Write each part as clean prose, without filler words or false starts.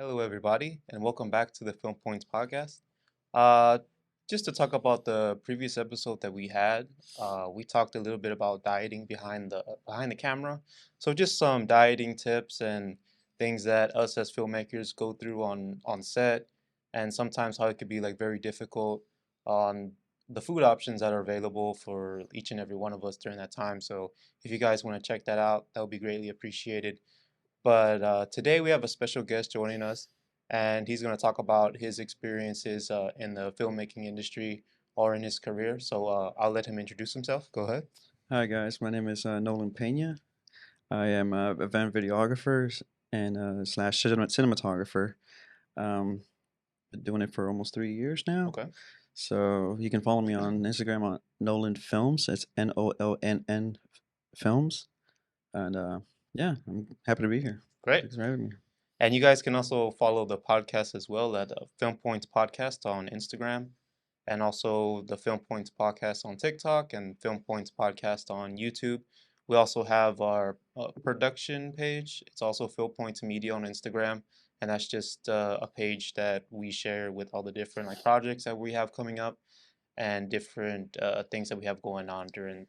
Hello, everybody, and welcome back to the Film Points podcast. Uh, just to talk about the previous episode that we had, we talked a little bit about dieting behind the camera. So just some dieting tips and things that us as filmmakers go through on set, and sometimes how it could be like very difficult on the food options that are available for each and every one of us during that time. So if you guys want to check that out, that would be greatly appreciated. But today we have a special guest joining us, and he's going to talk about his experiences in the filmmaking industry or in his career. So I'll let him introduce himself. Go ahead. Hi guys, my name is Nolan Peña. I am a event videographer and slash cinematographer. Been doing it for almost 3 years now. Okay. So you can follow me on Instagram on Nolan Films. It's Nolnn Films. And yeah, I'm happy to be here. Great. Thanks for having me. And you guys can also follow the podcast as well at Film Points Podcast on Instagram, and also the Film Points Podcast on TikTok and Film Points Podcast on YouTube. We also have our production page. It's also Film Points Media on Instagram, and that's just a page that we share with all the different like projects that we have coming up and different things that we have going on during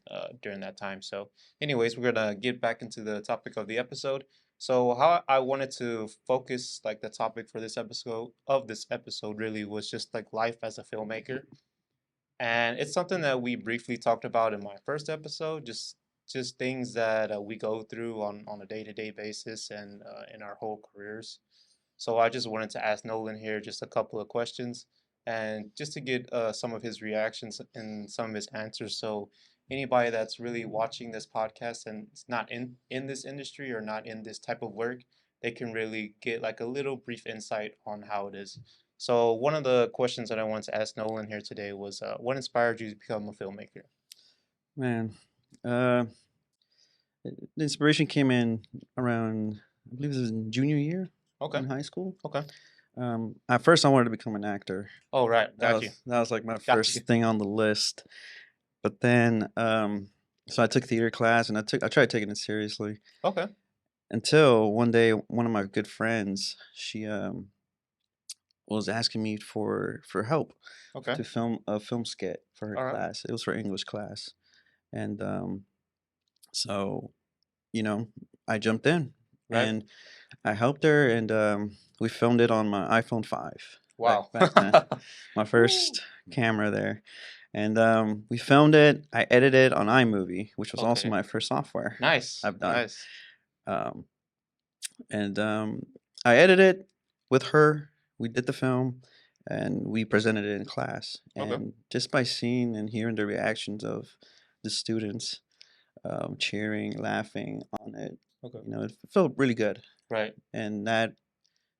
that time. So, anyways, we're gonna get back into the topic of the episode. So, how I wanted to focus like the topic for this episode really was just like life as a filmmaker, and it's something that we briefly talked about in my first episode. Just things that we go through on a day-to-day basis and in our whole careers. So I just wanted to ask Nolan here just a couple of questions and just to get some of his reactions and some of his answers. So anybody that's really watching this podcast and is not in this industry or not in this type of work, they can really get like a little brief insight on how it is. So one of the questions that I wanted to ask Nolan here today was, what inspired you to become a filmmaker? Man, uh, the inspiration came in around, I believe it was in junior year Okay, in high school. okay. At first, I wanted to become an actor. Oh, right. That Got you. was that was like my Got you. first thing on the list. But then, so I took theater class and I tried taking it seriously Okay. until one day, one of my good friends, she was asking me for help Okay. to film a film skit for her All right. class. It was for English class, and so you know, I jumped in Right. and I helped her, and we filmed it on my iPhone 5 Wow. back then, my Woo. first camera there. And we filmed it. I edited on iMovie, which was also Okay. my first software Nice. I've done. Nice. Um, and I edited it with her. We did the film, and we presented it in class. Okay. And just by seeing and hearing the reactions of the students, cheering, laughing on it, Okay. it felt really good, Right. and that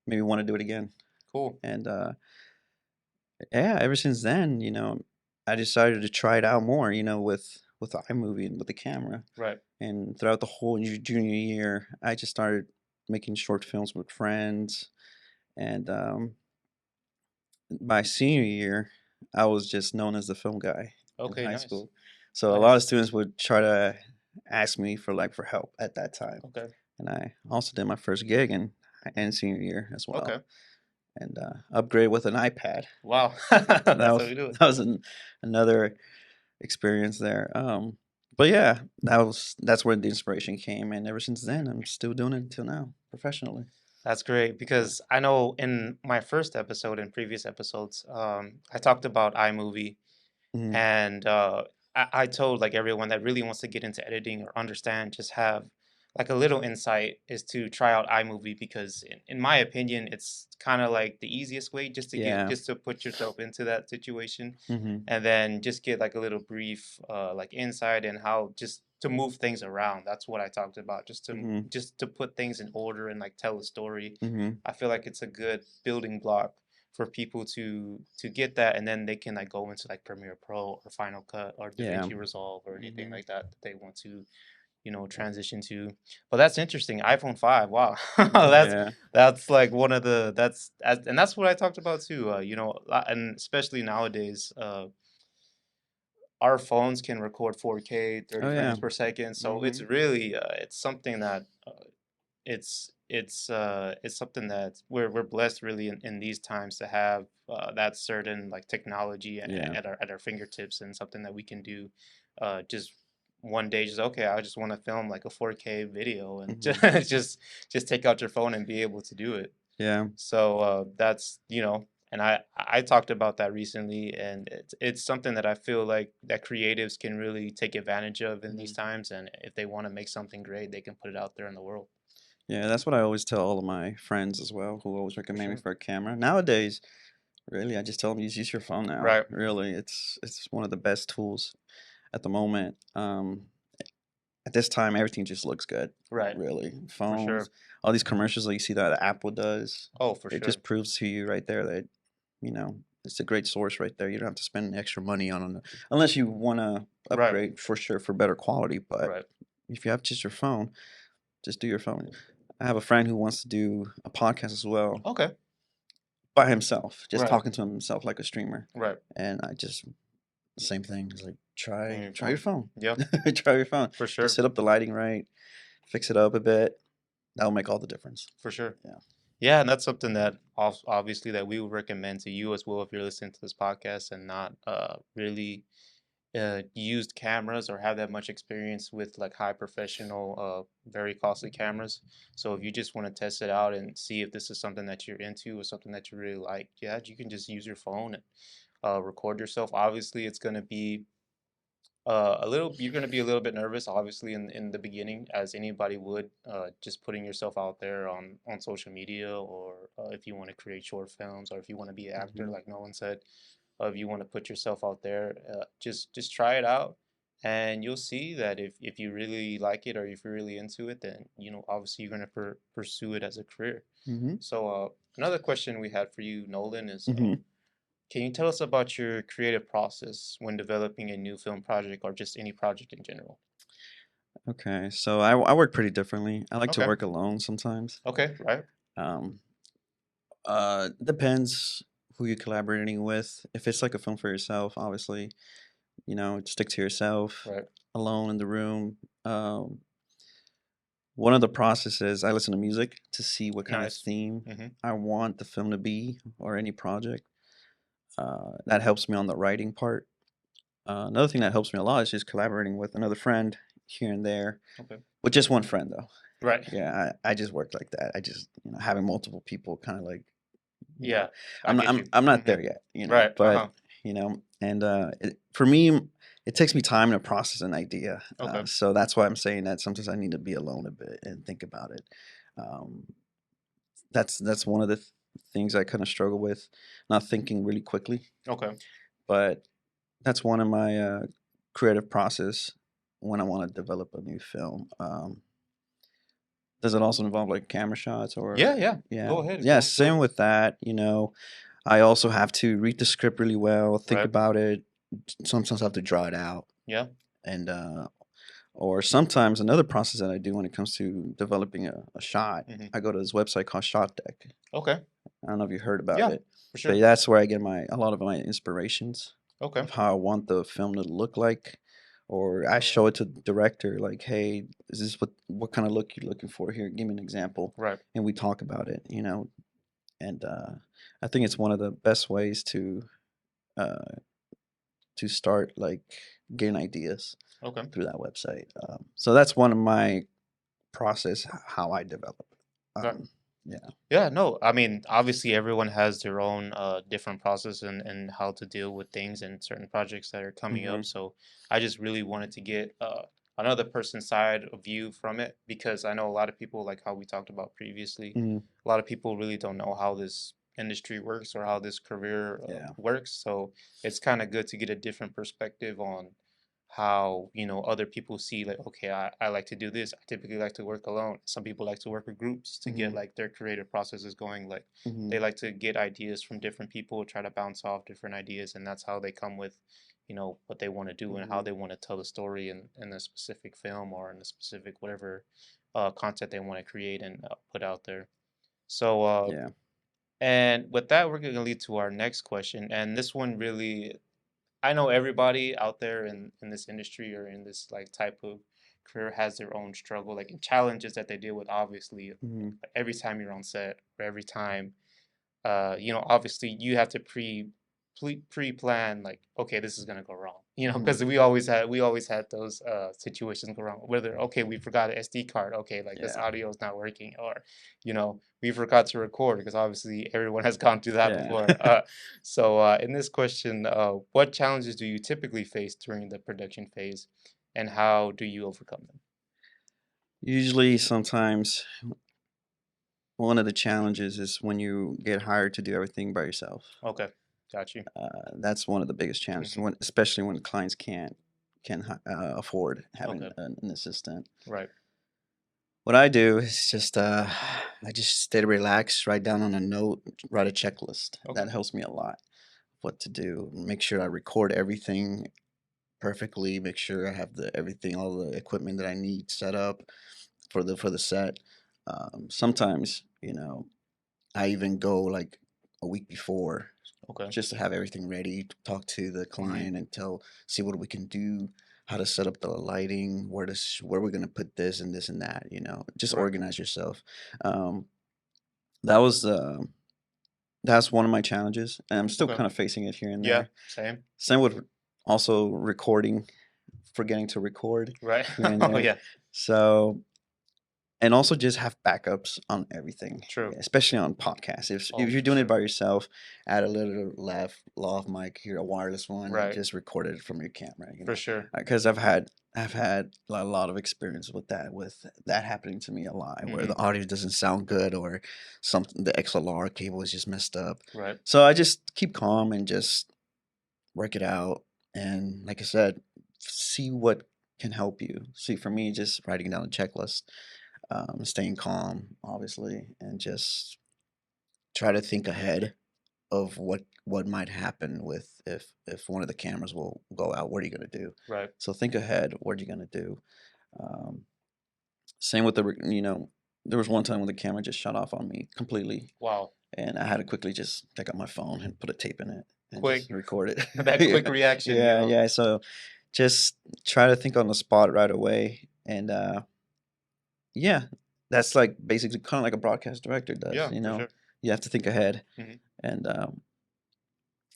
made me want to do it again. Cool. And yeah, ever since then, I decided to try it out more, with the iMovie and with the camera. Right. And throughout the whole junior year, I just started making short films with friends. And by senior year, I was just known as the film guy in Okay. high Nice. school. So a lot of Nice. students would try to ask me for help at that time. Okay. And I also did my first gig in senior year as well, Okay. and upgrade with an iPad. Wow. That That's how was we do it. that was another experience there. But yeah, that's where the inspiration came, and ever since then, I'm still doing it until now, professionally. That's great because I know in my first episode and previous episodes, I talked about iMovie Hmm. and I told like everyone that really wants to get into editing or understand, just have like a little insight is to try out iMovie because in my opinion, it's kind of like the easiest way Yeah. just to put yourself into that situation Hmm. and then just get like a little brief like insight and how just to move things around. That's what I talked about, Hmm. just to put things in order and like tell a story. Hmm. I feel like it's a good building block for people to get that, and then they can like go into like Premiere Pro or Final Cut or Yeah. DaVinci Resolve or anything Hmm. like that they want to transition to. But that's interesting. iPhone 5. Wow. Yeah. That's like one of the and that's what I talked about too. And especially nowadays, our phones can record 4K, 30 Oh yeah. frames per second. So it's Hmm. really it's something that it's something that we're blessed really in these times to have that certain like technology Yeah. at our fingertips, and something that we can do just one day, just okay, I just want to film like a 4K video, and Hmm. just take out your phone and be able to do it. Yeah. So that's, and I talked about that recently, and it's something that I feel like that creatives can really take advantage of in these Hmm. times, and if they want to make something great, they can put it out there in the world. Yeah, that's what I always tell all of my friends as well, who always For recommend me sure. for a camera. Nowadays, really, I just tell them use your phone now. Right. Really, it's one of the best tools at the moment. At this time, everything just looks good. Right. Really, For phones, sure. all these commercials that you see that Apple does, Oh, for it sure. just proves to you right there that you know it's a great source right there. You don't have to spend extra money on it unless you want to Right. upgrade for sure for better quality. But Right. if you have just your phone, just do your phone. I have a friend who wants to do a podcast as well Okay. by himself, just Right. talking to himself like a streamer. Right. And I just same thing. It's like On try your try your phone. phone. Yeah. Try your phone. For Just sure. set up the lighting right, fix it up a bit. That'll make all the difference. For sure. Yeah. Yeah, and that's something that obviously that we would recommend to you as well if you're listening to this podcast and not really used cameras or have that much experience with like high professional, very costly cameras. So if you just want to test it out and see if this is something that you're into or something that you really like, yeah, you can just use your phone and record yourself. Obviously, it's going to be you're going to be a little bit nervous, obviously, in the beginning, as anybody would, just putting yourself out there on social media, or if you want to create short films, or if you want to be an actor, Hmm. like Nolan said, if you want to put yourself out there, just try it out, and you'll see that if you really like it or if you're really into it, then obviously you're going to pursue it as a career. Hmm. So another question we had for you, Nolan, is Hmm. can you tell us about your creative process when developing a new film project or just any project in general? Okay. So I work pretty differently. I like to Okay. work alone sometimes. Okay. Right. Um, depends who you're collaborating with. If it's like a film for yourself, obviously, stick to yourself, Right. alone in the room. One of the processes, I listen to music to see what kind of Nice. theme Mm-hmm. I want the film to be or any project. That helps me on the writing part. Another thing that helps me a lot is just collaborating with another friend here and there, Okay. with just one friend though. Right. Yeah, I just work like that. I just having multiple people kind of like you know Yeah. I get you. I'm not Mm-hmm. there yet, Right. but Uh-huh. and for me it takes me time to process an idea. Okay. So that's why I'm saying that sometimes I need to be alone a bit and think about it. Um, that's one of the things I kind of struggle with, not thinking really quickly. Okay. But that's one of my creative process when I want to develop a new film. Does it also involve like camera shots or Yeah. Yeah. yeah. Go ahead. Yeah, Go same ahead. with that. I also have to read the script really well, think Right. about it. Sometimes I have to draw it out. Yeah. And or sometimes another process that I do when it comes to developing a shot, Mm-hmm. I go to this website called Shot Deck. Okay. I don't know if you heard about Yeah. it, For but sure. that's where I get a lot of my inspirations Okay. of how I want the film to look like. Or I All right. show it to the director, like, "Hey, is this what kind of look you're looking for here? Give me an example," Right. and we talk about it. And I think it's one of the best ways uh, to start like getting ideas Okay. through that website. So that's one of my process how I develop. Right. Um, yeah. Yeah, no, I mean, obviously everyone has their own different process and how to deal with things and certain projects that are coming Hmm. up. So I just really wanted to get another person's side of view from it, because I know a lot of people, like how we talked about previously, Hmm. a lot of people really don't know how this industry works or how this career Yeah. works. So it's kind of good to get a different perspective on how other people see, like, okay, I like to do this. I typically like to work alone. Some people like to work with groups to get Hmm. like their creative processes going. Like Hmm. they like to get ideas from different people, try to bounce off different ideas, and that's how they come with what they want to do and how Hmm. they want to tell the story in a specific film or in a specific whatever content they want to create and put out there. So Yeah. and with that, we're going to lead to our next question, and this one really, I know everybody out there in this industry or in this like type of career has their own struggle, like and challenges that they deal with. Obviously, Hmm. every time you're on set or every time obviously you have to pre-plan like, okay, this is gonna go wrong, Hmm. because we always had those situations go wrong. Whether okay, we forgot an SD card, okay, like this Yeah. audio is not working, or we forgot to record because obviously everyone has gone through that Yeah. before. So in this question, what challenges do you typically face during the production phase, and how do you overcome them? Usually, sometimes one of the challenges is when you get hired to do everything by yourself. Okay, got you. That's one of the biggest challenges, Hmm. when, especially when clients can afford having Okay, an assistant. right. What I do is just I just stay relaxed, write down on a note, write a checklist. Okay, That helps me a lot. What to do, make sure I record everything perfectly, make sure I have the everything, all the equipment that I need set up for the set. Sometimes, I even go like a week before okay. just to have everything ready, to talk to the Hmm. client and see what we can do, how to set up the lighting, where we're gonna put this and this and that. Just Right. organize yourself. Um, that was that's one of my challenges, and I'm still Okay. kind of facing it here and Yeah, there. same. Same with also recording, forgetting to record Right. here and Oh there. yeah, So, and also just have backups on everything, true. especially on podcasts. If Oh, you're for doing it sure. by yourself, add a little lav mic here, a wireless one, and Right. just record it from your camera. For sure. Because I've had a lot of experience with that happening to me a lot, where Hmm. the audio doesn't sound good, or something, the XLR cable is just messed up. Right. So I just keep calm and just work it out. And like I said, see what can help you. See, for me, just writing down a checklist, staying calm, obviously, and just try to think ahead of what might happen with if one of the cameras will go out. What are you gonna do? Right. So think ahead. What are you gonna do? Um, Same with there was one time when the camera just shut off on me completely, Wow. and I had to quickly just take out my phone and put a tape in it and Quick. just record it. That quick Yeah, reaction, yeah, yeah. So just try to think on the spot right away, and yeah, that's like basically kind of like a broadcast director does. Yeah, for sure. You have to think ahead, Hmm. and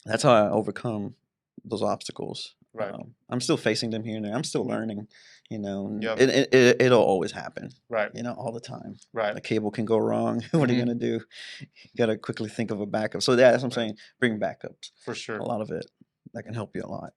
that's how I overcome those obstacles. Right. I'm still facing them here and there. I'm still Hmm. learning, and Yeah. it'll always happen, Right. all the time. Right. A cable can go wrong. What are you Hmm. gonna do? You gotta quickly think of a backup. So yeah, that's what I'm Right. saying. Bring backups. For A sure. lot of it that can help you a lot.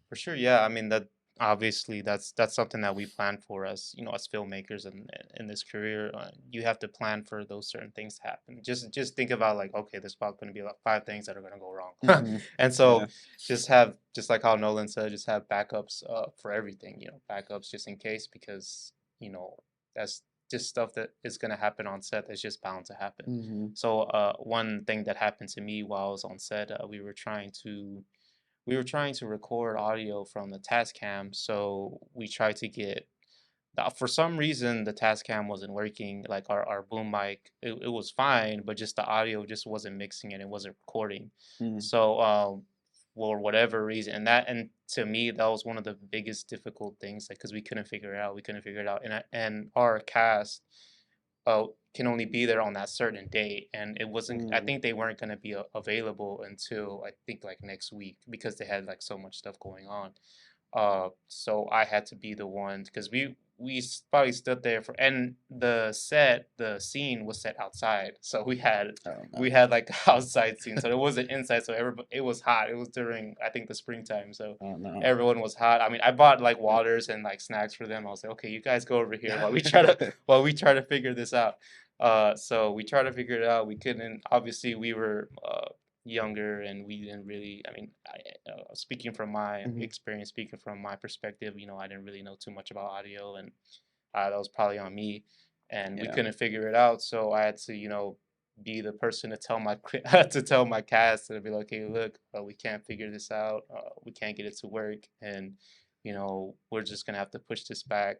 For sure, yeah. I mean that obviously that's something that we plan for as as filmmakers and in this career. You have to plan for those certain things to happen. Just think about like, okay, there's probably going to be like five things that are going to go wrong, Hmm. and Yeah. so just like how Nolan said, just have backups for everything. Backups just in case because that's just stuff that is going to happen on set. That's just bound to happen. Hmm. So one thing that happened to me while I was on set, we were trying to record audio from the Tascam, so we tried to get for some reason the Tascam wasn't working. Like our boom mic, it was fine, but just the audio just wasn't mixing and it wasn't recording. Mm. So for whatever reason, and to me that was one of the biggest difficult things, like because we couldn't figure it out. We couldn't figure it out, and our cast can only be there on that certain date, and it wasn't. I Mm. think they weren't going to be available until I think like next week because they had like so much stuff going on. So I had to be the one because we probably stood there for, and the scene was set outside, so we had Oh we no. had like outside scene, so it wasn't inside. So everybody, it was hot. It was during I think the springtime, so Oh no. everyone was hot. I mean, I bought like waters and like snacks for them. I was like, okay, you guys go over here while we try to figure this out. So we tried to figure it out. We couldn't. Obviously, we were younger and we didn't really. I mean, speaking from my Hmm. experience, speaking from my perspective, I didn't really know too much about audio, and that was probably on me. And we Yeah. couldn't figure it out, so I had to, be the person to tell my to tell my cast to be like, hey, look, we can't figure this out. We can't get it to work, and we're just gonna have to push this back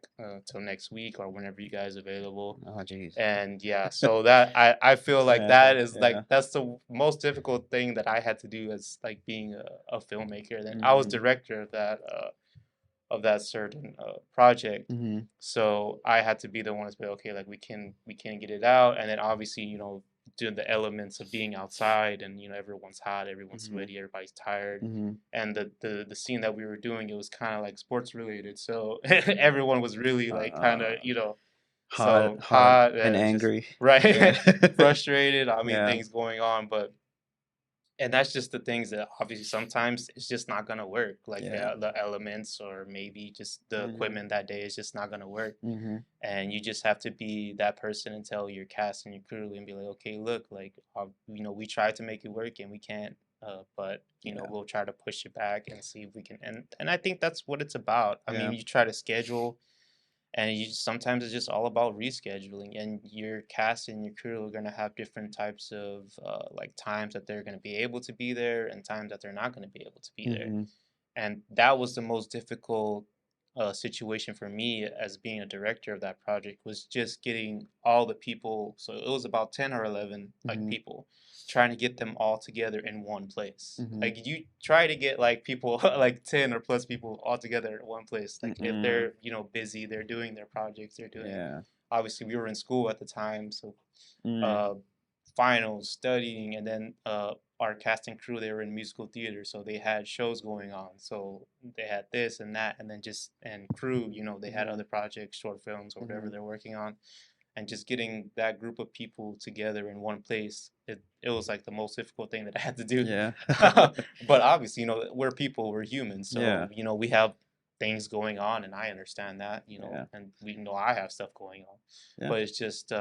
till next week or whenever you guys available. Oh jeez. And yeah, so that I feel like Yeah. that is like Yeah. that's the most difficult thing that I had to do as like being a filmmaker. Then I was Hmm. director of that of that certain project. Mhm. So I had to be the one to be okay, like we can get it out, and then obviously do the elements of being outside, and everyone's hot, everyone's Mhm. sweaty, everybody's tired, Mhm. and the scene that we were doing, it was kind of like sports related, so everyone was really like kind of Uh, so hot hot, and just angry. right, Yeah. frustrated. I mean, Yeah. things going on, but and that's just the things that obviously sometimes it's just not gonna work. Like Yeah. the elements or maybe just the Mhm. equipment that day is just not gonna work. Mhm. And you just have to be that person and tell your cast and your crew and be like, okay, look, like we tried to make it work and we can't. But Yeah. we'll try to push it back and see if we can. And I think that's what it's about. I mean, Yeah. you try to schedule and you sometimes it's just all about rescheduling, and your cast and your crew are going to have different types of like times that they're going to be able to be there and times that they're not going to be able to be there. Mhm. And that was the most difficult situation for me as being a director of that project, was just getting all the people. So it was about 10 or 11 like Mhm. people, trying to get them all together in one place. Mhm. Like you try to get like people like 10 or plus people all together in one place, like if Mm-mm. they're busy, they're doing their projects, they're doing, Yeah. obviously we were in school at the time, so Mm. uh, finals, studying, and then our cast and crew, they were in musical theater, so they had shows going on. So they had this and that, and then just and crew, they had Mhm. other projects, short films, or whatever Mhm. they're working on, and just getting that group of people together in one place. It was like the most difficult thing that I had to do. Yeah. But obviously, we're people, we're humans, Yeah. so we have things going on, and I understand that, Yeah. and we know I have stuff going on, Yeah. but it's just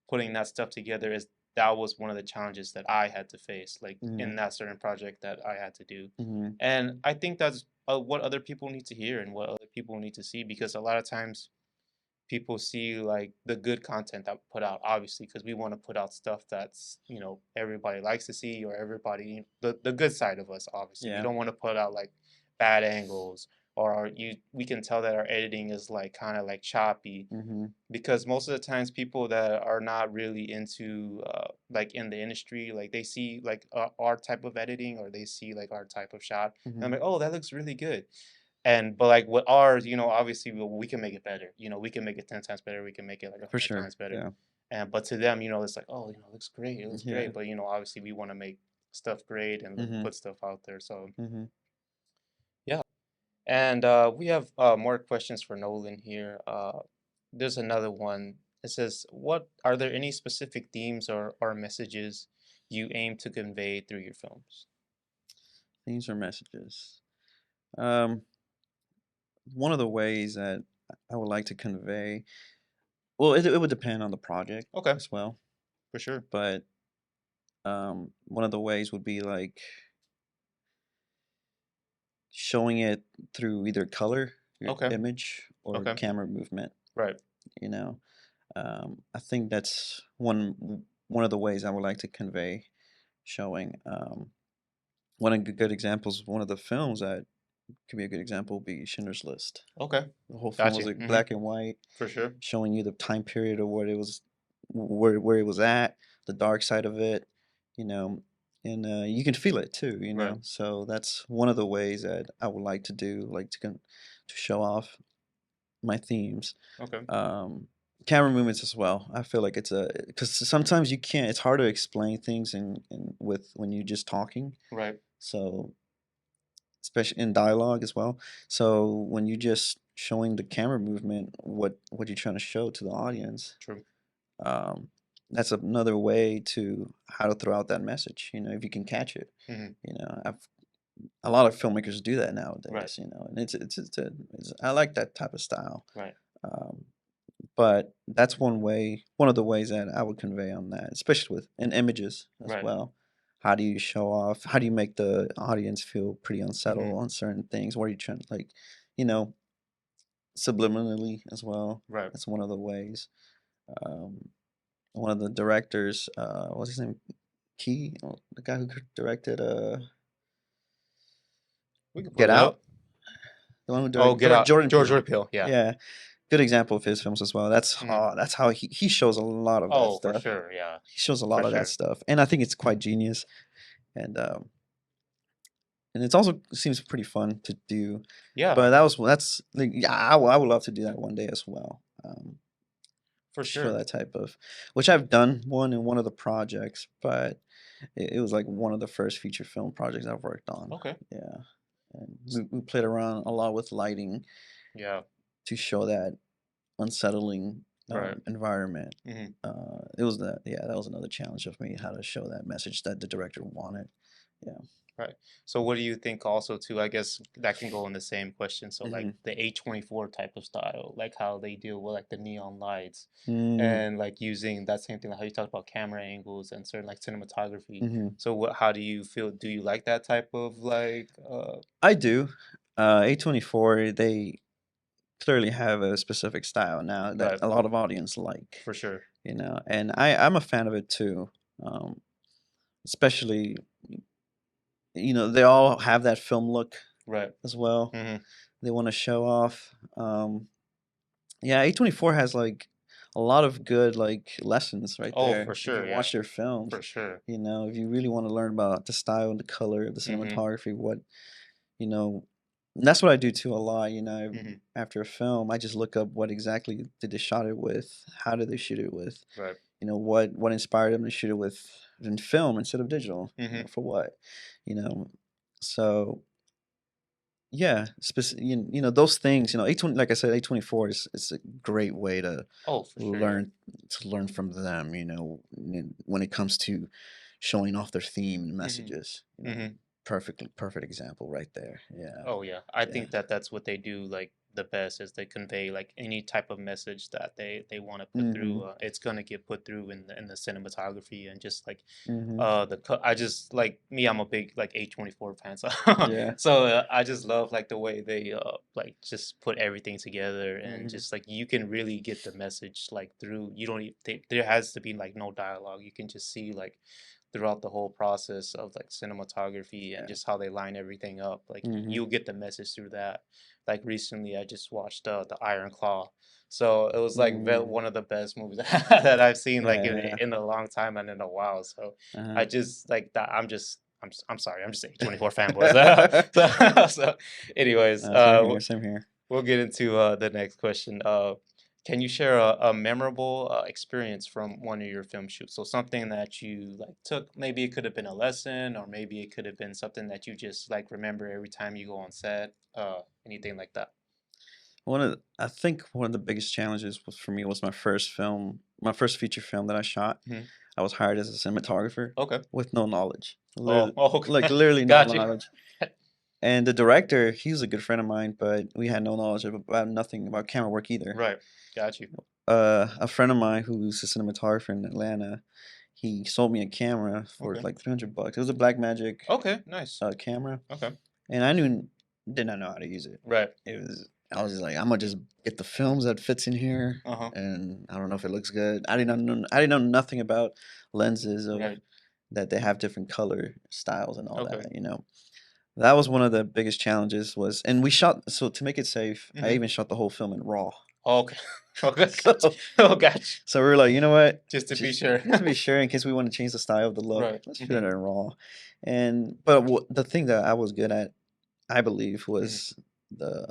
putting that stuff together, is that was one of the challenges that I had to face, like Mhm. in that certain project that I had to do. Mhm. And I think that's what other people need to hear and what other people need to see, because a lot of times people see like the good content that we put out, obviously, because we want to put out stuff that's everybody likes to see, or everybody, the good side of us, obviously. We Yeah. don't want to put out like bad angles, or we can tell that our editing is like kind of like choppy, Mhm. because most of the times people that are not really into like in the industry, like they see like our type of editing, or they see like our type of shot, and I'm Mhm. like, oh, that looks really good. And but like with ours, obviously we can make it better. We can make it 10 times better, we can make it like a For 100 sure. times better. Yeah. And but to them, it's like, oh, it looks great, it looks Yeah. great, but obviously we want to make stuff great and like Mhm. put stuff out there. So Mhm. yeah. And we have more questions for Nolan here. There's another one. It says, "What are there any specific themes or messages you aim to convey through your films?" These are messages. Um, One of the ways that I would like to convey, well, it would depend on the project Okay, as well, for sure. but one of the ways would be like showing it through either color, your Okay, image, or okay, camera movement. right, You know, I think that's one of the ways I would like to convey showing. One of the good examples, one of the films that could be a good example would be Schindler's List. okay, The whole film got was you. like black and white, For sure. showing you the time period of what it was, where it was at, the dark side of it, you know, and you can feel it too, you Right. know. So that's one of the ways that I would like to do, like to show off my themes. Okay. Um, Camera movements as well. I feel like it's a because sometimes you can't. It's hard to explain things in with when you're just talking. Right. So especially in dialogue as well. So when you're just showing the camera movement, what you're trying to show to the audience, True. um, that's another way to how to throw out that message. You know, if you can catch it. Hmm. You know, a lot of filmmakers do that Right. nowadays. You know, and I like that type of style. Right. Um, but that's one way, one of the ways that I would convey on that, especially with in images as Right. well. How do you show off? How do you make the audience feel pretty Hmm. unsettled on certain things? What are you trying, like, you know, subliminally as well? Right. That's one of the ways. Um, One of the directors, what's his name? Key, the guy who directed We can Get pull it Out, up. the one who Oh, directed Get Out. Jordan George Peele. Orpil. Yeah. Yeah, good example of his films as well. Hmm. That's how he shows a lot of that Oh, for stuff. sure. Yeah. He shows a For lot of that sure. stuff, and I think it's quite genius. And and it's also seems pretty fun to do. Yeah, But that's like, yeah, I would love to do that one day as well. for Show sure. that type of, which I've done one in one of the projects, but it was like one of the first feature film projects I've worked on. Okay. Yeah, and we played around a lot with lighting Yeah. to show that unsettling Right. environment. Hmm. It was that yeah, that was another challenge of me how to show that message that the director wanted. Yeah. Right. So what do you think also too? I guess that can go in the same question. So like Hmm. the A24 type of style, like how they deal with like the neon lights Mm, and like using that same thing, like how you talked about camera angles and certain like cinematography. hmm. So how do you feel? Do you like that type of like I do. A24, they clearly have a specific style now that right, a lot of audience like, for sure. and I'm a fan of it too. Um, especially, they all have that film look Right. as well. Hmm. They want to show off. Yeah, A24 has like a lot of good like lessons right Oh, for there. If you sure, yeah. watch their films, For sure. if you really want to learn about the style and the color, the Hmm. cinematography, you know, and that's what I do too a lot. Hmm. After a film, I just look up what exactly did they shot it with, how did they shoot it with, Right. what inspired them to shoot it with in film instead of digital, Hmm. for what, you know. So yeah, those things, A20, like I said, A24 is a great way Oh, for sure, yeah. learn learn from them, when it comes to showing off their theme and Hmm. messages, Hmm. perfect example right there. Yeah. Oh yeah, I Yeah. think that that's what they do like the best is they convey like any type of message that they want to put through. Mhm. It's gonna get put through in the cinematography and just like Mhm. I just like me. I'm a big like A24 fan, so Yeah. I just love like the way they like just put everything together and Mhm. just like you can really get the message like through. You don't even there has to be like no dialogue. You can just see like throughout the whole process of like cinematography and Yeah. just how they line everything up. Like Mhm. you'll get the message through that. Like recently, I just watched the Iron Claw, so it was like Mm. one of the best movies that I've seen like Yeah. in a long time and in a while. So Uh-huh. I just like that. I'm sorry. I'm just a 24 fanboy. So anyways, Same here. Same here. we'll get into the next question. Can you share a memorable experience from one of your film shoots? So something that you like took, maybe it could have been a lesson, or maybe it could have been something that you just like remember every time you go on set. Anything like that. I think one of the biggest challenges was for me was my first feature film that I shot. Hmm. I was hired as a cinematographer Okay. with no knowledge, Oh, like okay. literally no Got you. knowledge. And the director, he's a good friend of mine, but we had no knowledge about nothing about camera work either. Right. Got you. A friend of mine who's a cinematographer in Atlanta, he sold me a camera for Okay. like $300. It was a Blackmagic Okay. Nice. camera, Okay. and did not know how to use it. Right. I was just like, I'm gonna just get the films that fits in here, Uh huh. and I don't know if it looks good. I didn't know nothing about lenses of Right. that they have different color styles and all Okay. that. That was one of the biggest challenges was, and we shot, so to make it safe, I Mm-hmm. even shot the whole film in RAW. Okay. Okay. Got you. So, Oh, got you. so we were like, you know what? Just to be sure. Just to be sure, in case we want to change the style of the look, Right. let's shoot it Mm-hmm. in RAW. But the thing that I was good at, I believe, Mm-hmm. was the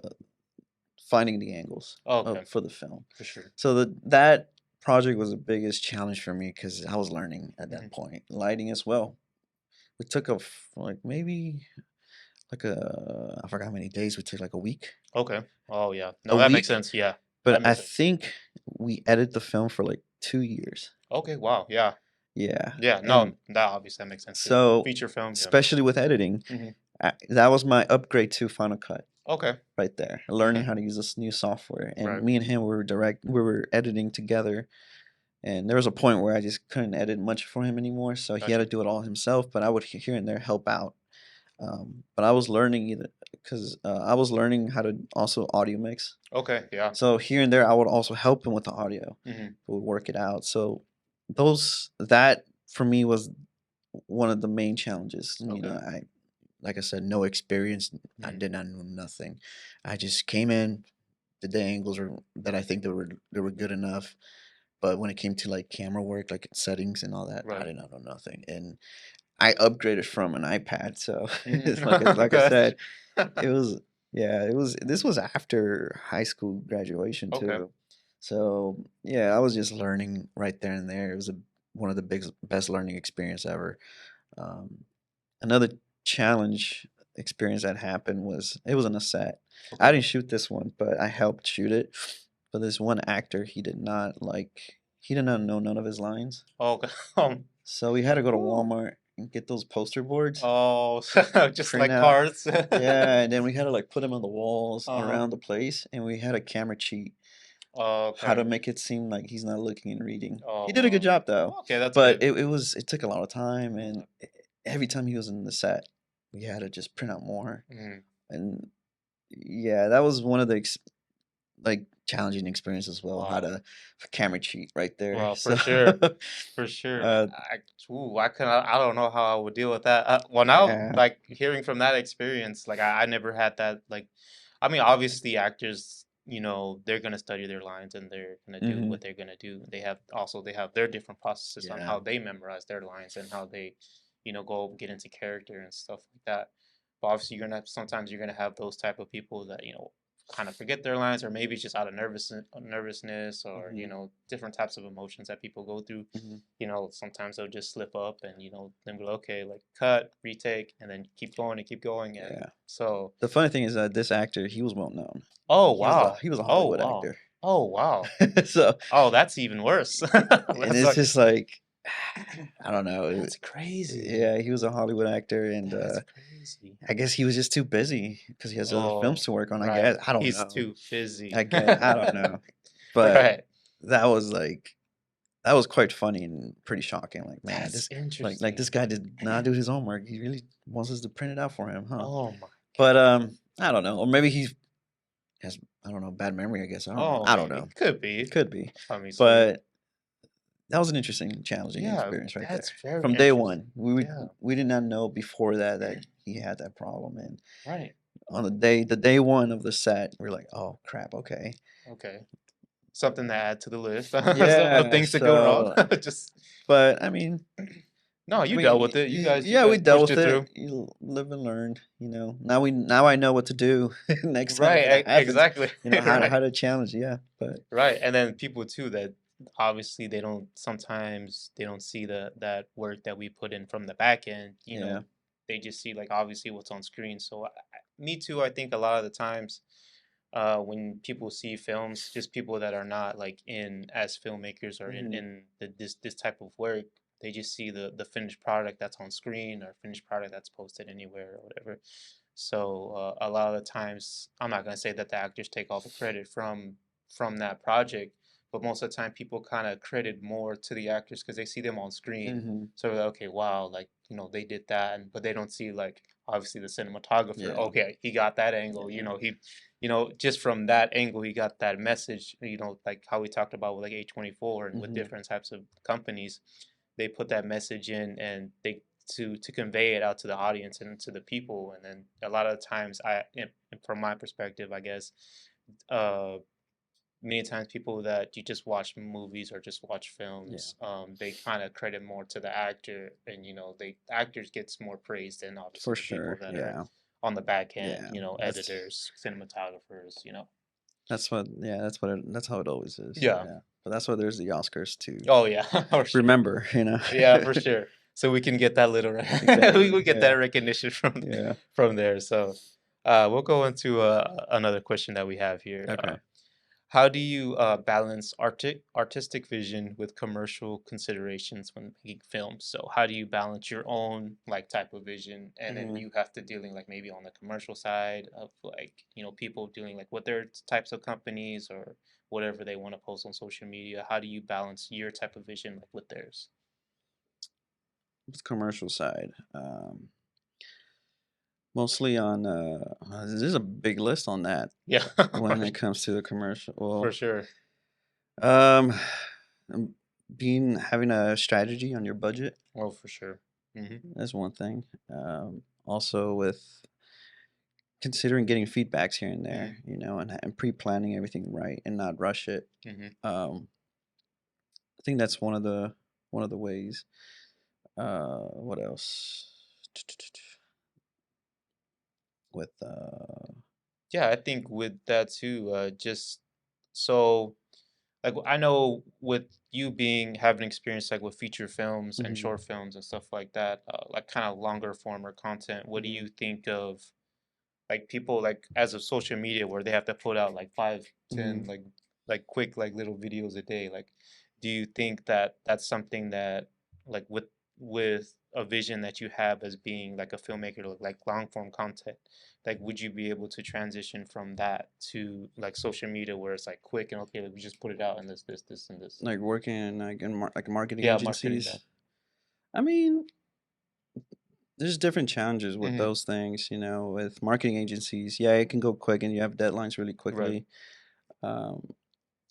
finding the angles Okay. for the film. For sure. So that project was the biggest challenge for me because I was learning at Mm-hmm. that point, lighting as well. It took like maybe like I forgot how many days we took, like a week. Okay. Oh yeah. A No, that makes week, sense. Yeah. but That I makes sense. think we edited the film for like 2 years. Okay. Wow. Yeah. Yeah, Yeah. and No, that obviously that makes sense too. so Feature film. Yeah. especially with editing, Mm-hmm. that was my upgrade to Final Cut Okay. right there. Learning Mm-hmm. how to use this new software, and Right. me and him we were editing together. And there was a point where I just couldn't edit much for him anymore, so he had Got to you. do it all himself. But I would here and there help out. But I was learning I was learning how to also audio mix. Okay. Yeah. So here and there, I would also help him with the audio. Mm-hmm. We would work it out. So that for me was one of the main challenges. Okay. I like I said, no experience. I Mm-hmm. did not know nothing. I just came in, did the angles that I think they were good enough. But when it came to like camera work, like settings and all that, I Right. did not know nothing. And I upgraded from an iPad, so it's like I That's said, it was yeah, it was this was after high school graduation okay. too. So, yeah, I was just learning right there and there. It was one of the best learning experience ever. Um, Another challenge experience that happened was it was on a set. I Okay. didn't shoot this one, but I helped shoot it. But this one actor, he did not know none of his lines. Okay. So we had to go to Woo. Walmart and get those poster boards, Oh, just print like out. cards. Yeah, and then we had to like put them on the walls Uh-huh. around the place, and we had a camera cheat how Okay. to make it seem like he's not looking and reading. Oh He did a good wow. job though, Okay, that's but good. it took a lot of time, and Okay. every time he was in the set, we had to just print out more. Mhm. And yeah, that was one of the like challenging experience as well. How Wow. to camera cheat right there. Well, So for sure. uh, I can I don't know how I would deal with that. Well, now yeah. like hearing from that experience, like I never had that. Like, I mean, obviously actors, they're gonna study their lines and they're gonna do Hmm. what they're gonna do. They have their different processes on Yeah. how they memorize their lines and how they, go get into character and stuff like that. But obviously, sometimes you're gonna have those type of people that kind of forget their lines, or maybe it's just out of nervousness, or Hmm. different types of emotions that people go through. Hmm. Sometimes they'll just slip up, and then go, okay, like cut, retake, and then keep going, and Yeah. so. The funny thing is that this actor, he was well known. Oh wow. He was a Oh Hollywood wow. actor. Oh wow. So Oh, that's even worse. and That's it's like just like I don't know. that's crazy. Yeah, he was a Hollywood actor, and That's crazy. I guess he was just too busy because he has other films Oh, to work on. I right. guess I don't He's know. too busy. I guess I don't know, but Right. that was that was quite funny and pretty shocking. Like, man, That's like this interesting. guy did not do his homework. He really wants us to print it out for him, huh? Oh my But God. I don't know, or maybe he has I don't know bad memory. I guess I don't know. Oh, I don't maybe. know. Could be. Could be, I mean, so but that was an interesting, challenging yeah, experience right there. that's very From day interesting. one, Yeah. we did not know before that he had that problem, and Right. on the day one of the set, we're like, oh crap, okay, Okay. Something to add to the list of yeah. things to go wrong. So, Just but no, I you mean, dealt with it. You yeah, we guys dealt pushed with it it. through. You live and learned. Now I know what to do next time if Right. that happens. Exactly. You know Right. how to challenge. Yeah, but Right. And then people too that obviously they don't see that work that we put in from the back end, yeah. they just see like obviously what's on screen. So me too, I think a lot of the times when people see films, just people that are not like in as filmmakers or in Hmm. this type of work, they just see the finished product that's on screen or finished product that's posted anywhere or whatever. So a lot of the times, I'm not gonna say that the actors take all the credit from that project, but most of the time, people kind of credit more to the actors because they see them on screen. Hmm. So they're like, okay, wow, like they did that, but they don't see like obviously the cinematographer. Yeah. Okay, he got that angle. Yeah. Just from that angle, he got that message. Like how we talked about with like A24 and with Hmm. different types of companies, they put that message in and they to convey it out to the audience and to the people. And then a lot of the times, from my perspective, I guess, uh, many times people that you just watch movies or just watch Yeah. films, they kind of credit more to the actor, and the actors gets more praise than obviously For the people sure. that are Yeah. on the back end, Yeah. editors, cinematographers. That's what. Yeah. That's how it always is. Yeah. Yeah. But that's why there's the Oscars to Oh yeah, for sure. remember. You know. Yeah, for sure. So we can get that little Exactly. we get that Yeah. recognition from Yeah. there. So we'll go into another question that we have here. Okay. How do you balance artistic vision with commercial considerations when making films? So how do you balance your own like type of vision, and then Hmm. you have to dealing like maybe on the commercial side of like people dealing like with their types of companies or whatever they want to post on social media? How do you balance your type of vision like with theirs? What's commercial side? Mostly on. There's a big list on that Yeah, when it comes to the commercial. for Well, sure. um, being having a strategy on your budget Oh, for sure. Hmm. is one thing. Also with considering getting feedbacks here and Hmm. there, and pre-planning everything right and not rush it. Hmm. Um, I think that's one of the ways. What else? With Yeah, I think with that too, just so like I know with you being having experience like with feature films and mhm, short films and stuff like that, like kind of longer form or content, what do mhm, you think of like people like as of social media where they have to put out like five, mhm. 10 like quick like little videos a day? Like, do you think that that's something that like with a vision that you have as being like a filmmaker, like long form content, like would you be able to transition from that to like social media where it's like quick and okay, like, we just put it out and this and this? Like working like in like marketing Yeah, marketing agencies. that. I mean, there's different challenges with Hmm. those things, you know, with marketing agencies. Yeah, it can go quick and you have deadlines really Right. quickly. Um,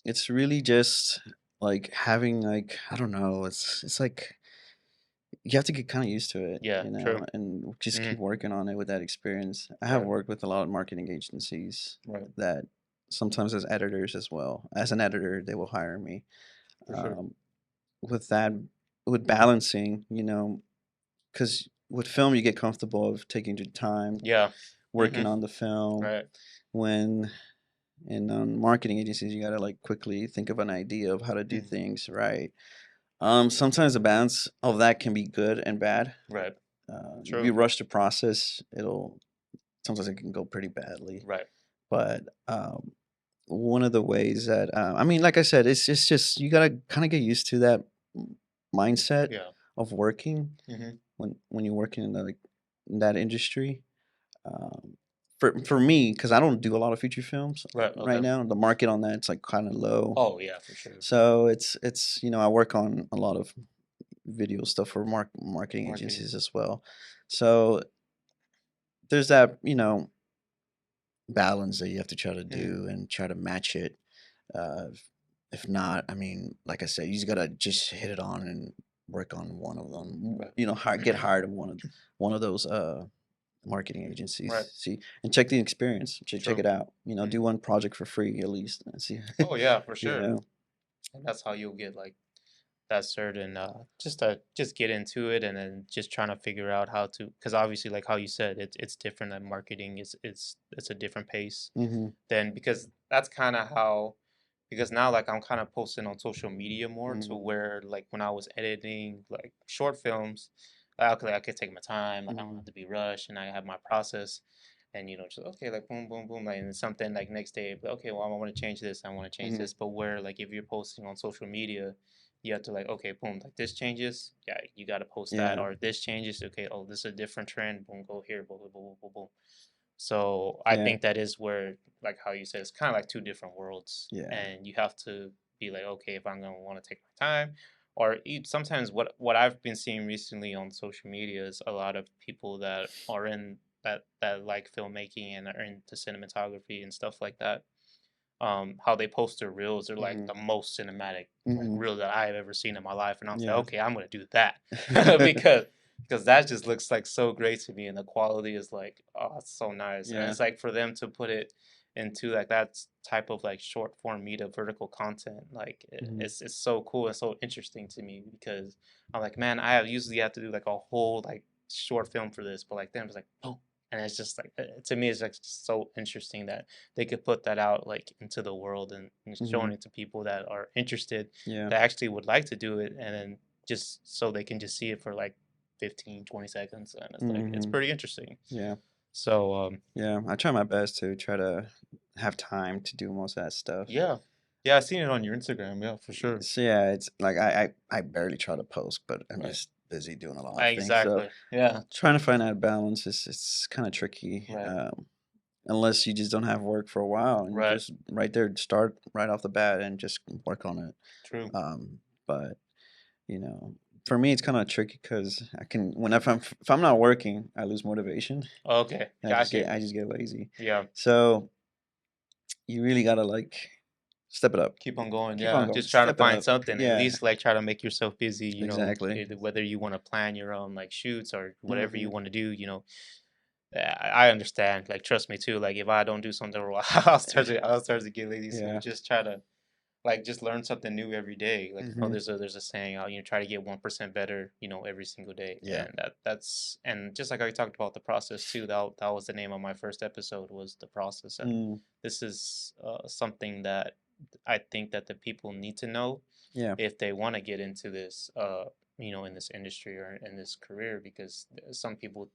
it's really just like having like I don't know, it's like you have to get kind of used to it, Yeah. you know, True. and just Hmm. keep working on it with that experience. I have Right. worked with a lot of marketing agencies Right. that sometimes as editors as well. As an editor, they will hire me. For sure. Um, with that, with balancing, you know, because with film you get comfortable of taking your time Yeah. Hmm. working on the film. Right. When in marketing agencies, you gotta like quickly think of an idea of how to do Hmm. things right. Sometimes the balance of that can be good and bad. Right. If you True. rush the process, it'll sometimes it can go pretty badly. Right. But one of the ways that I mean, like I said, it's just you gotta kind of get used to that mindset Yeah. of working Hmm. when you're working in like in that industry. Um, for me, because I don't do a lot of feature films Right. right Okay. now, the market on that's like kind of low. Oh yeah, for sure. So it's you know I work on a lot of video stuff for marketing Marketing. agencies as well. So there's that you know balance that you have to try to Mm. do and try to match it. If not, I mean, like I said, you just gotta just hit it on and work on one of them. Right. You know, get hired in one of those marketing Right. agencies. See and check the experience. Check True. it out. You know, Mm. do one project for free at least and see. Oh yeah, for You sure. know. And that's how you'll get like that certain just get into it and then just trying to figure out how to because obviously like how you said it's different than marketing it's a different pace Hmm. than because that's kind of how because now like I'm kind of posting on social media more to Hmm. where like when I was editing like short films I could take my time like I don't Hmm. have to be rushed and I have my process and just okay like boom boom boom like and something like next day but okay well I want to change this I want to change Hmm. this but where like if you're posting on social media you have to like okay boom like this changes yeah you got to post that Yeah. or this changes okay oh this is a different trend boom go here boom boom boom boom boom boom. So I Yeah. think that is where like how you said it's kind of like two different worlds Yeah. and you have to be like okay if I'm going to want to take my time or sometimes what I've been seeing recently on social media is a lot of people that are in that like filmmaking and are into cinematography and stuff like that how they post their reels are like Hmm. the most cinematic like Hmm. reel that I've ever seen in my life, and I was like, Yeah. okay, I'm gonna do that because that just looks like so great to me, and the quality is like, oh, it's so nice, and Yeah. it's like for them to put it into like that type of like short form media vertical content, like Hmm. it's so cool and so interesting to me because I'm like, man, I usually have to do like a whole like short film for this, but like then it's like, boom. And it's just like to me, it's like so interesting that they could put that out like into the world and showing Hmm. it to people that are interested Yeah. that actually would like to do it and then just so they can just see it for like 15, 20 seconds and it's like it's Hmm. pretty interesting Yeah. so Yeah. I try my best to try to have time to do most of that stuff. yeah, yeah, I seen it on your Instagram, yeah, for sure. So yeah, it's like I barely try to post, but I'm Right. just busy doing a lot of things. So Exactly, yeah. trying to find that balance is it's kind of tricky. Right. Unless you just don't have work for a while and you Right. just right there start right off the bat and just work on it. True. But you know, for me it's kind of tricky because I can when if I'm not working, I lose motivation Okay, and got you. I just get lazy. Yeah, So you really gotta like step it up, keep on going, keep on yeah, going, just trying to step it find up. something at Yeah, least like try to make yourself busy exactly. whether you want to plan your own like shoots or whatever you Hmm. want to do I understand. Like, trust me too. Like, if I don't do something, I'll start to get lazy. So Yeah. just try to like just learn something new every day. Like, Hmm. there's a saying, try to get 1% better, every single day. Yeah. And and just like I talked about the process too. That was the name of my first episode, was the process. And Mm, this is something that I think that the people need to know yeah. if they want to get into this, in this industry or in this career, because some people,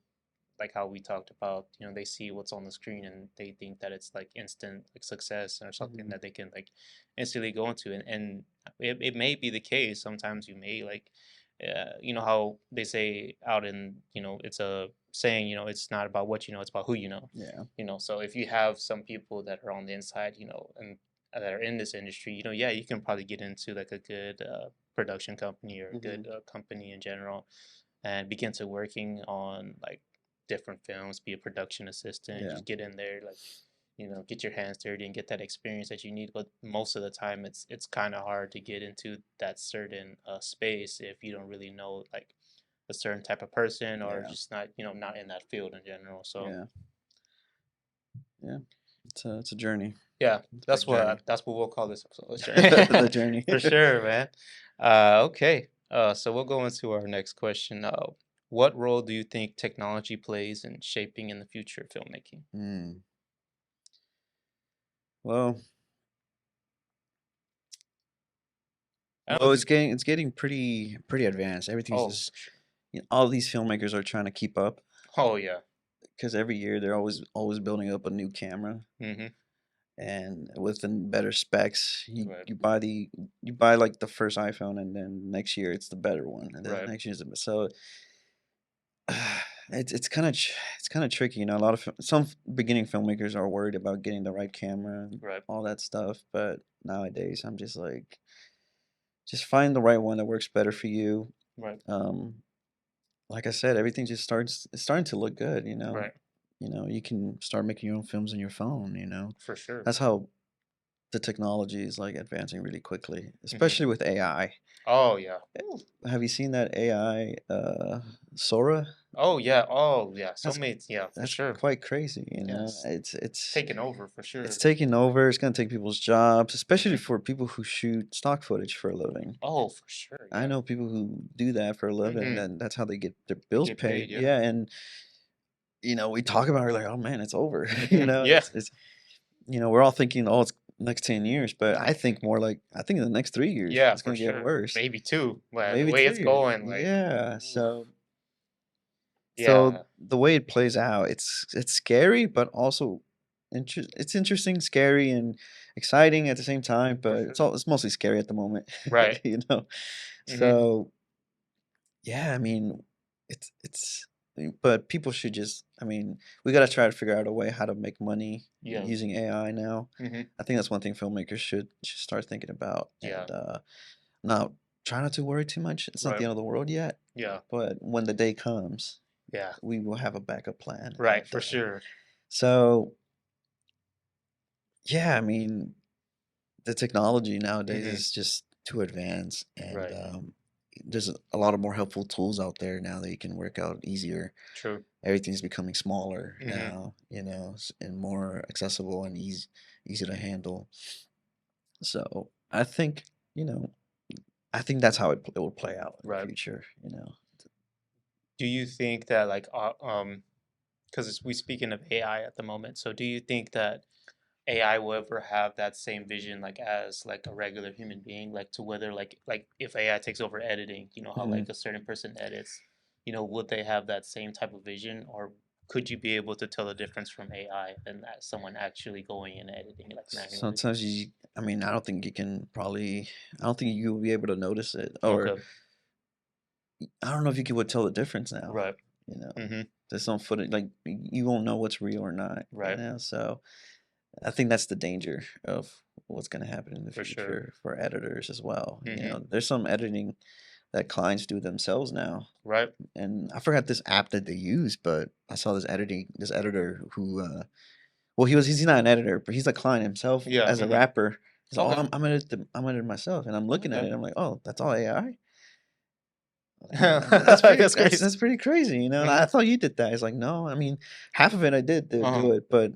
like how we talked about, they see what's on the screen and they think that it's like instant like success or something Hmm. that they can like instantly go into. And it may be the case. Sometimes you may like, how they say out in, it's a saying, it's not about what you know, it's about who you know. Yeah. So if you have some people that are on the inside, and that are in this industry, yeah, you can probably get into like a good production company or a Hmm. good company in general, and begin to working on like different films, be a production assistant, Yeah. just get in there, like, get your hands dirty and get that experience that you need. But most of the time, it's kind of hard to get into that certain space if you don't really know like a certain type of person, or Yeah. just not, not in that field in general. So Yeah. Yeah. It's a journey. yeah, It's a big journey. that's what we'll call this episode. The Sure. journey. For sure, man. Okay. So we'll go into our next question. What role do you think technology plays in shaping in the future of filmmaking? Mm. Well, I don't know if you. it's getting pretty advanced. Everything's Oh, just, for sure. all these filmmakers are trying to keep up Oh yeah. because every year they're always building up a new camera, Mm-hmm. and with the better specs. Right. You buy like the first iPhone, and then next year it's the better one, and then Right. next year is the, so it's kind of tricky. A lot of some beginning filmmakers are worried about getting the right camera and Right. all that stuff, but nowadays I'm just like, just find the right one that works better for you. Right. Um, like I said, everything just it's starting to look good. Right. You can start making your own films on your phone. For sure. That's how the technology is like advancing really quickly, Mm-hmm. especially with AI. Oh yeah. Ooh. Have you seen that AI Sora? Oh yeah. Oh yeah. So That's many. Yeah, for that's sure. quite crazy. Yes. Taking over for It's sure. taking over. It's gonna take people's jobs, especially Mm-hmm. for people who shoot stock footage for a living. Oh, for sure. I Yeah. know people who do that for a living, Mm-hmm. and that's how they get their bills Get paid. paid. Yeah. Yeah, and we talk about it like, oh man, it's over. Mm-hmm. Yeah. It's we're all thinking, oh, it's next 10 years, but I Mm-hmm. think more like, I think in the next 3 years Yeah, it's for gonna get sure. worse. Maybe two. But the Maybe way it's 2 years. going, like, Yeah. oof. So Yeah, the way it plays out, it's scary, but also it's interesting, scary, and exciting at the same time. for But sure. it's mostly scary at the moment, Right. you know. Mm-hmm. So yeah, I mean, it's but people should just, I mean, we gotta try to figure out a way how to make money Yeah. using AI now. Mm-hmm. I think that's one thing filmmakers should start thinking about, Yeah. and not try not to worry too much. It's not the Right. end of the world yet, Yeah. but when the day comes, Yeah. we will have a backup plan. Right. And For sure. so, yeah, I mean, the technology nowadays Mm-hmm. is just too advanced, and Right. there's a lot of more helpful tools out there now that you can work out easier. True. Everything's becoming smaller Mm-hmm. now, and more accessible and easy to handle. So you know, I think that's how it will play out in the Right. future. Do you think that like because we speaking of AI at the moment, so do you think that AI will ever have that same vision like as like a regular human being, like to whether like if AI takes over editing, how Hmm. like a certain person edits, would they have that same type of vision, or could you be able to tell the difference from AI and that someone actually going and editing like manually? Sometimes I mean, I don't think you will be able to notice it, or Okay. I don't know if you would tell the difference now. Right. You know, Mm-hmm. there's some footage like you won't know what's real or not. Right. So I think that's the danger of what's going to happen in the For sure. future for editors as well. Mm-hmm. There's some editing that clients do themselves now, Right. and I forgot this app that they use, but I saw this editor who, well, he's not an editor, but he's a client himself Yeah. as a Mm-hmm. rapper. He's like, oh, Okay. I'm editing myself, and I'm looking at Okay. it, I'm like, oh, that's all AI. That's crazy. That's pretty crazy. And Mm-hmm. I thought you did that. He's like, no, I mean, half of it I did Uh-huh. do it, but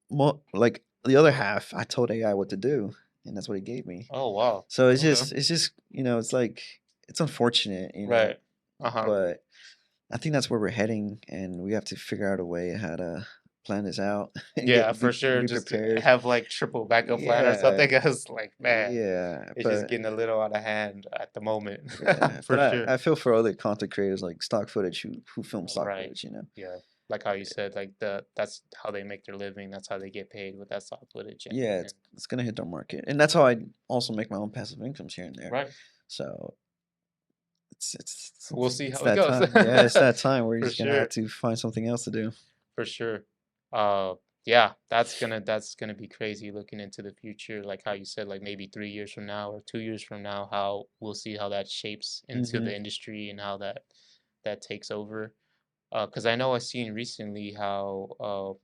more like the other half, I told AI what to do. and that's what he gave me. Oh wow. So Okay. it's just it's like it's unfortunate, Right. Uh-huh. but I think that's where we're heading, and we have to figure out a way how to plan this out and Yeah, for sure. be Just to prepared. have like triple backup plan or Yeah, something. Cause like, man, yeah, it's just but getting a little out of hand at the moment. yeah, For but sure. I feel for other content creators like stock footage who film stock Right. footage. Yeah. Like how you said, like that's how they make their living. That's how they get paid with that stock footage Yeah, and it's gonna hit the market, and that's how I also make my own passive incomes here and there. right. So We'll see it's how it that goes. time. Yeah, it's that time where you're For just gonna have sure. to find something else to do. For sure. Uh yeah, that's gonna be crazy looking into the future. Like how you said, like maybe 3 years from now or 2 years from now, how we'll see how that shapes into Hmm. the industry and how that takes over. Because I know I seen recently how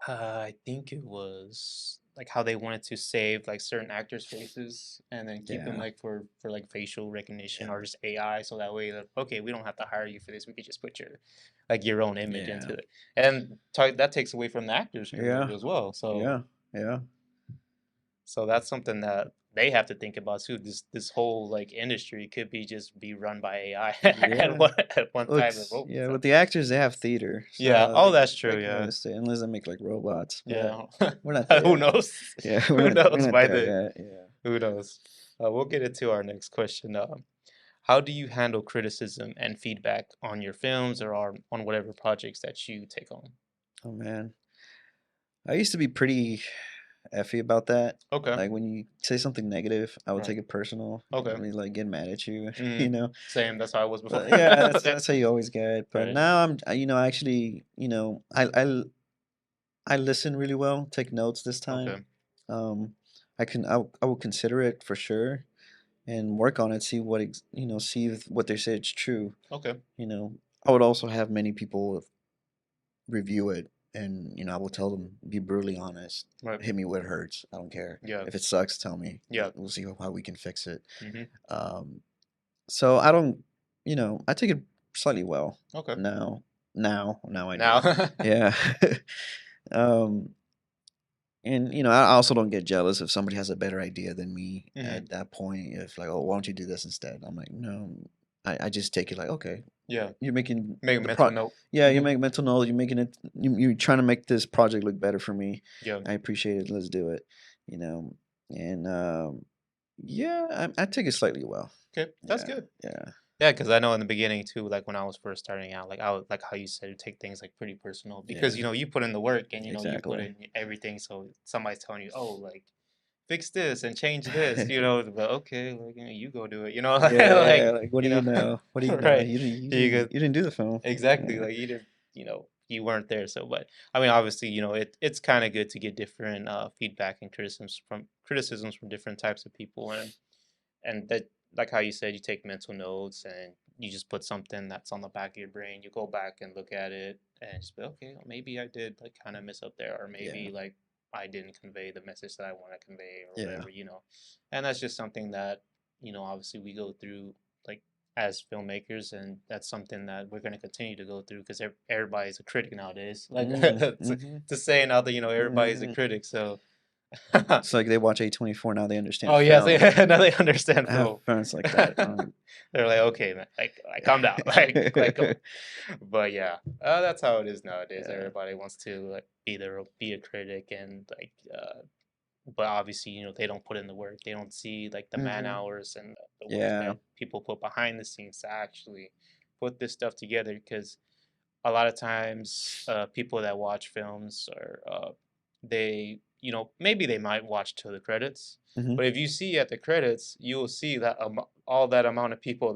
I think it was like how they wanted to save like certain actors' faces and then keep them Yeah, like for like facial recognition or yeah, just AI, so that way that okay, we don't have to hire you for this. We could just put your like your own image yeah, into it, and that takes away from the actor's yeah, career as well. yeah, yeah. So that's something that they have to think about too. This whole like industry could be just be run by AI Yeah. at one Well, time and it's, robots. yeah, with the actors, they have theater, Yeah. so Oh, that's they true. can Yeah. list it unless they make like robots. But Yeah. we're not there Who yet. knows? Yeah, Who we're knows not by there then? yet. Yeah. Who knows? We'll get into our next question. How do you handle criticism and feedback on your films or on whatever projects that you take on? Oh man, I used to be pretty effy about that. Okay. Like when you say something negative, I would Right. take it personal and Okay. really like get mad at you, Mm. know. Same. That's how I was before. But yeah, that's how you always get. But Right. now I actually, I listen really well, take notes this time. Okay. I will consider it for sure and work on it, see see if what they say is true. Okay. You know, I would also have many people review it, and I will tell them, be brutally honest, Right. hit me where it hurts. I don't care Yeah. if it sucks. Tell me. Yeah. We'll see how we can fix it. Mm-hmm. Um, so I don't, I take it slightly well Okay. now. Now I Now. do. Yeah. um, and I also don't get jealous if somebody has a better idea than me Hmm. at that point. If like, oh, why don't you do this instead? I'm like, no. I just take it like, okay, Yeah. you're making Make a the mental pro. note. Yeah, you Hmm. make mental knowledge. You're making it. You're trying to make this project look better for me. Yeah. I appreciate it. Let's do it. You know, and yeah, I take it slightly well. Okay. That's Yeah, good. yeah, Yeah, because I know in the beginning too, like when I was first starting out, like I was like how you said, you take things like pretty personal because yeah. you put in the work and you put Exactly. in everything. So somebody's telling you, oh, like fix this and change this, but okay, like you go do it, Yeah, like like what do you you know, know? What do you know? right? You could You didn't do the film. exactly Yeah, like you didn't, you weren't there. So, but I mean, obviously, it's kind of good to get different feedback and criticisms from different types of people and that like how you said you take mental notes and you just put something that's on the back of your brain, you go back and look at it and just be okay, well, maybe I did like kind of mess up there or yeah, maybe like I didn't convey the message that I want to convey or yeah. whatever. And that's just something that obviously we go through like as filmmakers, and that's something that we're going to continue to go through because everybody's a critic nowadays, like Mm, to say now that everybody's a hmm. critic. So It's like they watch A24 now. They understand oh yes, film. now they understand I have film. friends like that. They're like, okay, man, like calm down, like come on. But yeah, that's how it is nowadays. Yeah. Everybody wants to like be a critic and like, but obviously, they don't put in the work. They don't see like the man Hmm. hours and the work Yeah. that people put behind the scenes to actually put this stuff together. Because a lot of times people that watch films or they maybe they might watch to the credits, Hmm. but if you see at the credits you'll see that all that amount of people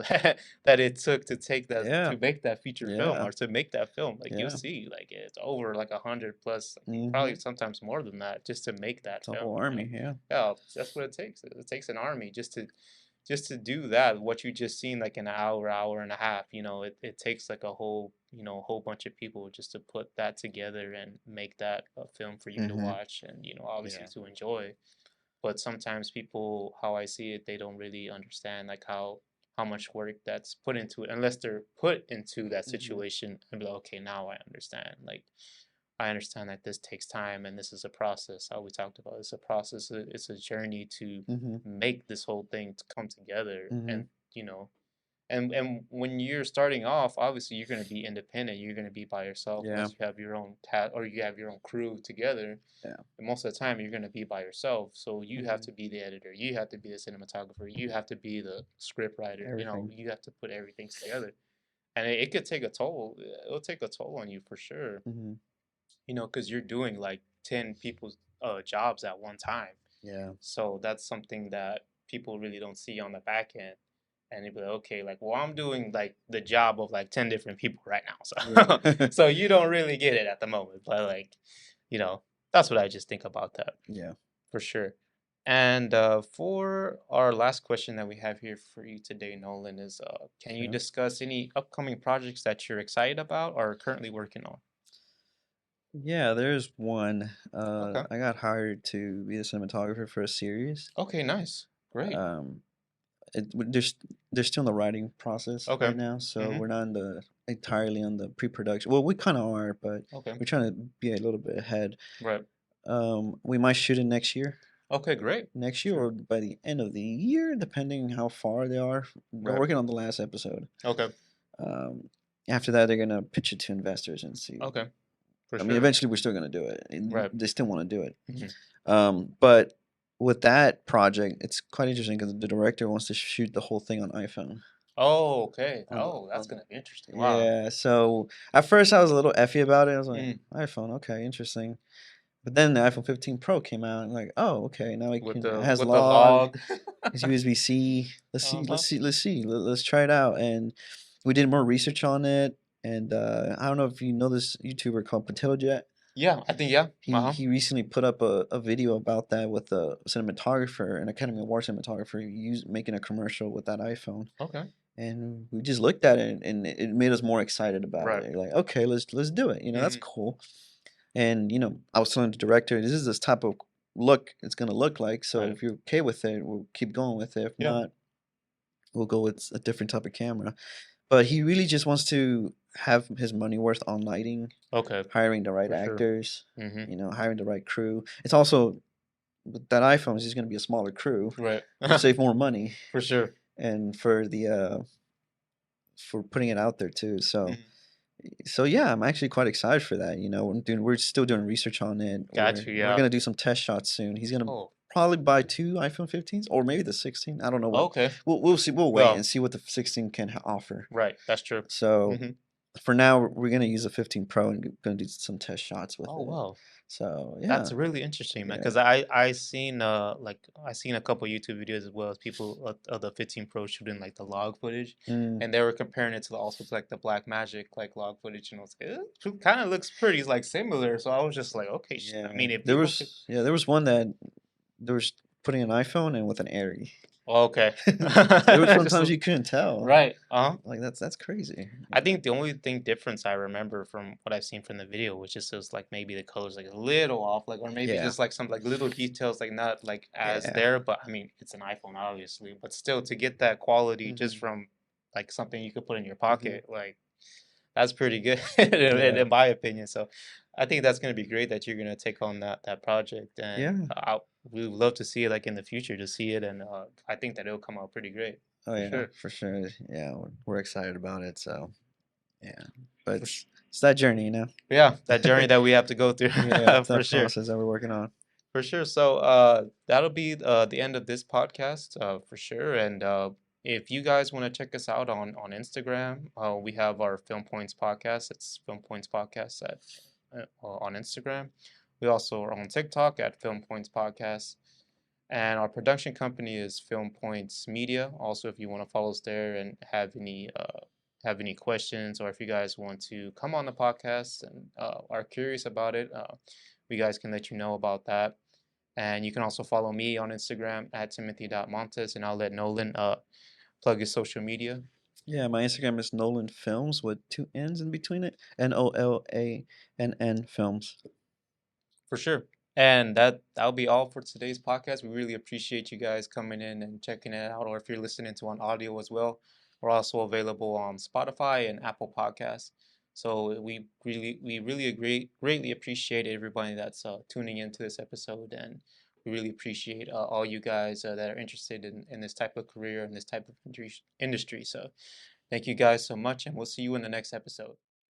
that it took to take that Yeah. to make that feature film Yeah. or to make that film, like you'll Yeah. see like it's over like 100 plus, probably Hmm. sometimes more than that, just to make that It's a film. whole army. Yeah. Yeah, that's what it takes. It takes an army just to do that, what you just seen like an hour and a half, it takes like a whole bunch of people just to put that together and make that a film for you to Hmm. watch and obviously Yeah. to enjoy. But sometimes people, how I see it, they don't really understand like how much work that's put into it unless they're put into that Hmm. situation and be like, okay, now I understand. Like I understand that this takes time and this is a process. How we talked about it's a process. It's a journey to Mm-hmm. make this whole thing to come together. Mm-hmm. And and when you're starting off, obviously you're going to be independent. You're going to be by yourself Yeah. unless you have your own or you have your own crew together. Yeah. And most of the time, you're going to be by yourself. So you have Mm-hmm. to be the editor. You have to be the cinematographer. You have to be the script writer. Everything. You have to put everything together, and it could take a toll. It'll take a toll on you for sure. Mm-hmm. Because you're doing like 10 people's jobs at one time. Yeah. So that's something that people really don't see on the back end. And they'd be like, okay, like, well, I'm doing like the job of like 10 different people right now. So, Yeah. so you don't really get it at the moment. But like, you know, that's what I just think about that Yeah. for sure. And for our last question that we have here for you today, Nolan, is can you Okay. discuss any upcoming projects that you're excited about or are currently working on? Yeah, there's one. Okay. I got hired to be the cinematographer for a series. Okay, nice. Great. Um, they're still in the writing process Okay. right now, so Mm-hmm. we're not in the entirely on the pre-production. Well, we kind of are, but Okay. we're trying to be a little bit ahead. Right. We might shoot it next year, Okay, great. or Sure. by the end of the year, depending how far they are. They're Right. working on the last episode. Okay. Um, After that, they're gonna pitch it to investors and see. Okay. For I mean, sure. eventually, we're still gonna do it. And Right. they still want to do it. Hmm. But with that project, it's quite interesting because the director wants to shoot the whole thing on iPhone. Oh, okay. On the Oh, that's on gonna be interesting. Wow. Yeah, so at first I was a little effy about it. I was like, Mm. iPhone, okay, interesting. But then the iPhone 15 Pro came out, and like, oh, okay, now With it the has with the log, log. it's USB-C. Uh-huh. Let's try it out. And we did more research on it. And I don't know if you know this YouTuber called Potato Jet. Yeah, I think yeah. Uh-huh. He recently put up a video about that with a cinematographer, an Academy Award cinematographer, making a commercial with that iPhone. Okay. And we just looked at it, and it made us more excited about Right. it. Like, okay, let's do it. That's Hmm. cool. And I was telling the director, this type of look it's gonna look like. So Right. if you're okay with it, we'll keep going with it. If Yeah. not, we'll go with a different type of camera. But he really just wants to have his money worth on lighting, Okay. hiring the right For sure. actors, Hmm. hiring the right crew. It's also with that iPhone, it's just gonna be a smaller crew Right. to save more money For sure. and for putting it out there too. Mhm. So yeah, I'm actually quite excited for that. We're still doing research on it. Got you. We're Yeah. gonna do some test shots soon. He's gonna Oh. probably buy two iPhone 15s or maybe the 16. I don't know what. Okay. We'll see. We'll wait Well, and see what the 16 can offer. right. That's true. So Hmm. for now, we're gonna use the 15 Pro and gonna do some test shots with Oh, it. well. So yeah, That's really interesting, man. yeah, Because I seen a couple YouTube videos as well as people of the 15 Pro shooting like the log footage, mm, and they were comparing it to also to like the Black Magic like log footage, and I was like, it kind of looks pretty like similar. So I was just like, okay, I yeah. mean, if people could, There was one that there was putting an iPhone and with an Airy. okay, There was just sometimes you couldn't tell. right, Like that's crazy. I think the only thing difference I remember from what I've seen from the video, which is just like maybe the colors like a little off, like or maybe Yeah, just like some like little details like not like as yeah. there, but I mean it's an iPhone obviously, but still to get that quality just Hmm. from like something you could put in your Hmm. pocket, like that's pretty good in, Yeah, in my opinion. So I think that's gonna be great that you're gonna take on that project, and yeah. we would love to see it like in the future to see it, and I think that it'll come out pretty great Oh for yeah, sure. for sure. Yeah, we're excited about it. So yeah, but For sure. it's that journey, Yeah, that journey that we have to go through Yeah, it's for that sure. process that we're working on. For sure. So that'll be the end of this podcast for sure. And if you guys want to check us out on Instagram, we have our Film Points podcast. It's Film Points Podcast on Instagram. We also are on TikTok at Film Points Podcast. And our production company is Film Points Media. Also, if you want to follow us there and have any questions, or if you guys want to come on the podcast and are curious about it, we guys can let you know about that. And you can also follow me on Instagram at timothy.montes, and I'll let Nolan plug his social media Yeah, my Instagram is Nolan Films with two N's in between it. Nolann Films. for sure. And that'll be all for today's podcast. We really appreciate you guys coming in and checking it out, or if you're listening to on audio as well. We're also available on Spotify and Apple Podcasts. So we really agree greatly appreciate everybody that's tuning into this episode, and we really appreciate all you guys that are interested in this type of career and this type of industry. So thank you guys so much, and we'll see you in the next episode.